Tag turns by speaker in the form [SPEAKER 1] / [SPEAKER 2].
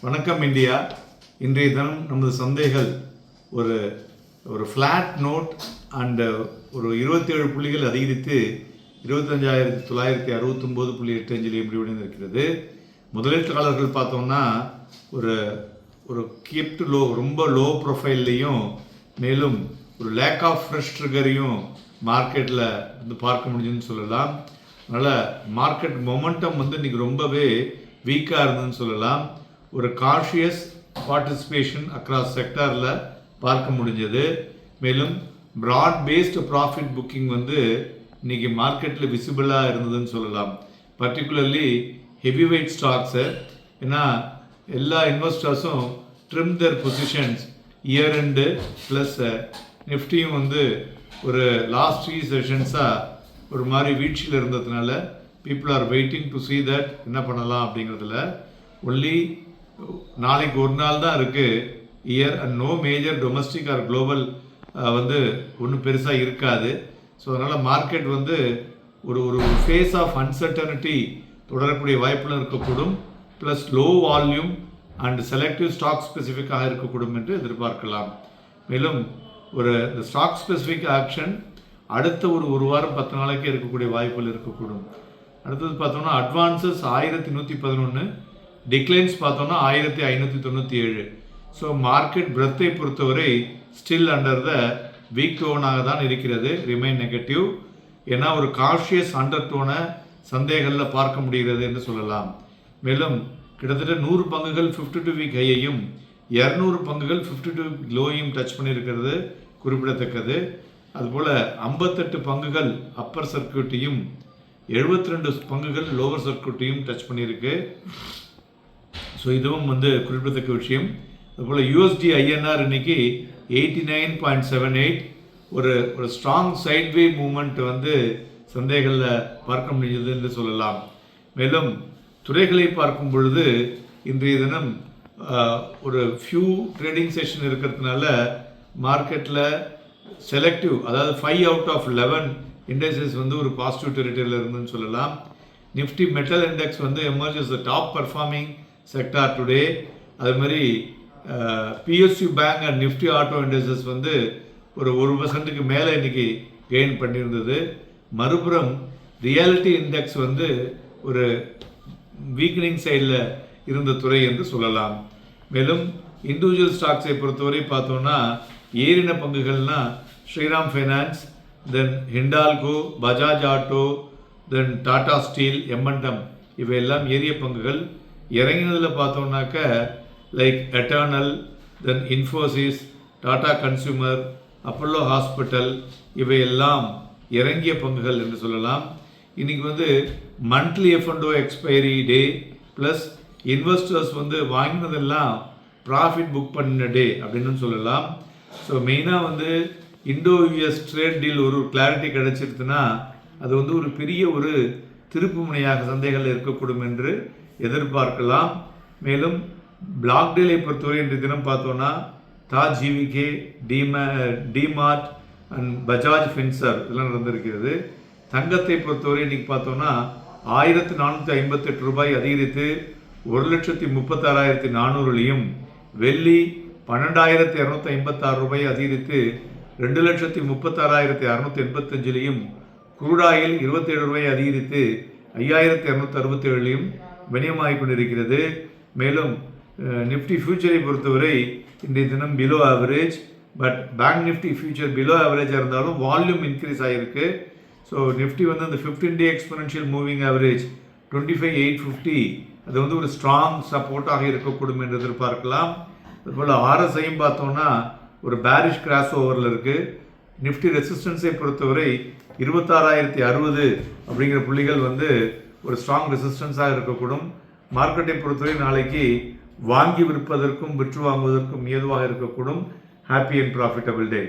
[SPEAKER 1] வணக்கம் இந்தியா. இன்றைய தினம் நமது சந்தைகள் ஒரு ஒரு ஃப்ளாட் நோட் அண்டு ஒரு 27 புள்ளிகள் அதிகரித்து 25,969.85 முடிவடைந்திருக்கிறது. முதலீட்டாளர்கள் பார்த்தோம்னா ஒரு ஒரு கீப்ட் லோ, ரொம்ப லோ ப்ரொஃபைல்லையும் மேலும் ஒரு லேக் ஆஃப் ஃப்ரெஷ் ட்ரிகரையும் மார்க்கெட்டில் வந்து பார்க்க முடியுதுன்னு சொல்லலாம். அதனால் மார்க்கெட் மொமெண்டம் வந்து இன்றைக்கி ரொம்பவே வீக்காக இருந்ததுன்னு சொல்லலாம். ஒரு காஷியஸ் பார்ட்டிசிபேஷன் அக்ராஸ் செக்டாரில் பார்க்க முடிஞ்சது. மேலும் ப்ராட் பேஸ்டு ப்ராஃபிட் புக்கிங் வந்து இன்றைக்கி மார்க்கெட்டில் விசிபிளாக இருந்ததுன்னு சொல்லலாம். பர்டிகுலர்லி ஹெவி வெயிட் ஸ்டாக்ஸு, ஏன்னா எல்லா இன்வெஸ்டர்ஸும் ட்ரிம் தேர் பொசிஷன்ஸ் இயர் எண்டு ப்ளஸ் நிஃப்டியும் வந்து ஒரு லாஸ்ட் 3 செஷன்ஸாக ஒரு மாதிரி வீழ்ச்சியில் இருந்ததுனால people are waiting to see that என்ன பண்ணலாம் அப்படிங்கிறதுல. ஒன்லி நாளைக்கு ஒரு நாள் தான் இருக்குது year and no major domestic or global வந்து ஒன்றும் பெருசாக இருக்காது. ஸோ அதனால் மார்க்கெட் வந்து ஒரு ஒரு ஃபேஸ் ஆஃப் அன்சர்டனிட்டி தொடரக்கூடிய வாய்ப்புகளும் இருக்கக்கூடும். Plus low volume and selective stock ஸ்பெசிஃபிக்காக இருக்கக்கூடும் என்று எதிர்பார்க்கலாம். மேலும் ஒரு இந்த ஸ்டாக் ஸ்பெசிஃபிக் ஆக்ஷன் அடுத்த ஒரு வாரம் 10 நாளைக்கு இருக்கக்கூடிய வாய்ப்புகள் இருக்கக்கூடும். அடுத்தது பார்த்தோம்னா அட்வான்சஸ் 1111, டிக்ளைன்ஸ் பார்த்தோம்னா 1597. ஸோ மார்க்கெட் பிரெத்தை பொறுத்தவரை ஸ்டில் அண்டர் த வீக் டோனாக தான் இருக்கிறது, ரிமைன் நெகட்டிவ். ஏன்னா ஒரு காஷியஸ் அண்டர் டோனை சந்தைகளில் பார்க்க முடிகிறது என்று சொல்லலாம். மேலும் கிட்டத்தட்ட 100 பங்குகள் 52 வீக் ஹையையும் 200 பங்குகள் 52 வீக் லோயையும் டச் பண்ணியிருக்கிறது குறிப்பிடத்தக்கது. அதுபோல் 58 பங்குகள் அப்பர் சர்க்கியூட்டையும் 72 பங்குகள் லோவர் சர்க்கியூட்டையும் டச் பண்ணியிருக்கு. ஸோ இதுவும் வந்து குறிப்பிடத்தக்க விஷயம். அதுபோல் யூஎஸ்டி ஐஎன்ஆர் இன்னைக்கு 89.78, ஒரு ஸ்ட்ராங் சைட்வே மூமெண்ட் வந்து சந்தைகளில் பார்க்க முடிஞ்சது என்று சொல்லலாம். மேலும் துறைகளை பார்க்கும் பொழுது இன்றைய தினம் ஒரு ஃபியூ ட்ரேடிங் செஷன் இருக்கிறதுனால மார்க்கெட்டில் செலக்டிவ், அதாவது 5 out of 11 இண்டெக்ஸஸ் வந்து ஒரு பாசிட்டிவ் டெரிட்டரியில் இருந்துன்னு சொல்லலாம். நிஃப்டி மெட்டல் இண்டெக்ஸ் வந்து emerges the top performing sector today. அது மாதிரி PSU bank and Nifty auto indexes வந்து ஒரு 1% மேலே இன்றைக்கி கெயின் பண்ணியிருந்தது. மறுபுறம் ரியாலிட்டி இண்டெக்ஸ் வந்து ஒரு வீக்கனிங் சைடில் இருந்த துறை என்று சொல்லலாம். மேலும் இண்டிவிஜுவல் ஸ்டாக்ஸை பொறுத்தவரை பார்த்தோன்னா ஏறின பங்குகள்னால் Shriram Finance, then Hindalco, Bajaj Auto, then Tata Steel, எம்என்டம் இவையெல்லாம் ஏறிய பங்குகள். இறங்கினதில் பார்த்தோம்னாக்க like Eternal, then Infosys, Tata Consumer, Apollo Hospital இவையெல்லாம் இறங்கிய பங்குகள் என்று சொல்லலாம். இன்றைக்கி வந்து monthly F&O expiry day plus investors வந்து வாங்கினதெல்லாம் ப்ராஃபிட் புக் பண்ணின டே அப்படின்னு சொல்லலாம். ஸோ மெயினாக வந்து இண்டோ யூஎஸ் ட்ரேட் டீல் ஒரு கிளாரிட்டி கிடைச்சிருச்சுன்னா அது வந்து ஒரு பெரிய ஒரு திருப்பு முனையாக சந்தைகள் இருக்கக்கூடும் என்று எதிர்பார்க்கலாம். மேலும் பிளாக் டீலை பொறுத்தவரை இன்றைய தினம் பார்த்தோன்னா Taj GVK, DMart and Bajaj Fincher இதெல்லாம் நடந்திருக்கிறது. தங்கத்தை பொறுத்தவரை இன்றைக்கி பார்த்தோன்னா 1458 ரூபாய் அதிகரித்து 1,36,400லையும், வெள்ளி 12,256 ரூபாய் அதிகரித்து 2,36,685லையும், குரூடாயில் 27 ரூபாய் அதிகரித்து 5,267லையும் விநியமாகிக் கொண்டிருக்கிறது. மேலும் நிஃப்டி ஃபியூச்சரை பொறுத்தவரை இன்றைய தினம் below average, but bank Nifty future below ஆவரேஜாக இருந்தாலும் வால்யூம் இன்க்ரீஸ் ஆகிருக்கு. ஸோ நிஃப்டி வந்து அந்த 15-day எக்ஸ்பொனென்ஷியல் மூவிங் ஆவரேஜ் 25,850 அது வந்து ஒரு ஸ்ட்ராங் சப்போர்ட்டாக இருக்கக்கூடும் என்று எதிர்பார்க்கலாம். அதுபோல் ஆர்எஸ்ஐயும் பார்த்தோன்னா ஒரு பேரிஷ் கிராஸ் ஓவரில் இருக்குது. நிஃப்டி ரெசிஸ்டன்ஸை பொறுத்தவரை 26,060 அப்படிங்கிற புள்ளிகள் வந்து ஒரு ஸ்ட்ராங் ரெசிஸ்டன்ஸாக இருக்கக்கூடும். மார்க்கெட்டை பொறுத்தவரை நாளைக்கு வாங்கி விற்பதற்கும் விற்று வாங்குவதற்கும் ஏதுவாக இருக்கக்கூடும். Happy and profitable day.